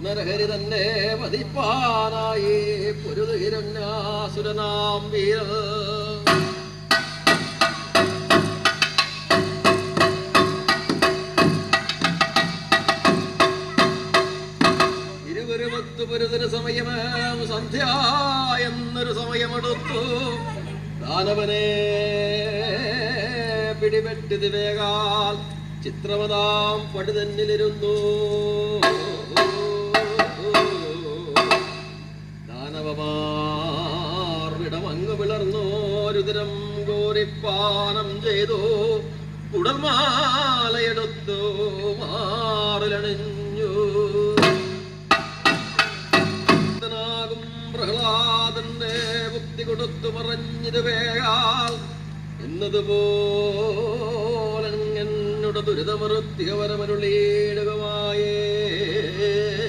നരഹരി തന്നെ വധിപ്പാനായി പൊരുത് ഹിരണ്യാസുരനാം വീര പൊരുതൊരു സമയമേ സന്ധ്യ എന്നൊരു സമയമെടുത്തു ദാനവനെ പിടിപെട്ടിത് വേഗാൽ ചിത്രമതാം പടി തന്നിലിരുന്നു ദാനവമാർവിടമങ്ങ് വിളർന്നു രുതിരം കോരിപ്പാനം ചെയ്തു കുടൽമാലയെടുത്തു മാറിലണിഞ്ഞു പ്രഹ്ലാദന്റെ ബുദ്ധി കൊടുത്തു പറഞ്ഞത് വേഗാൽ എന്നതുപോലെ എന്നോട് ദുരിതമറുത്തിയവരമരുളീടുകമായേ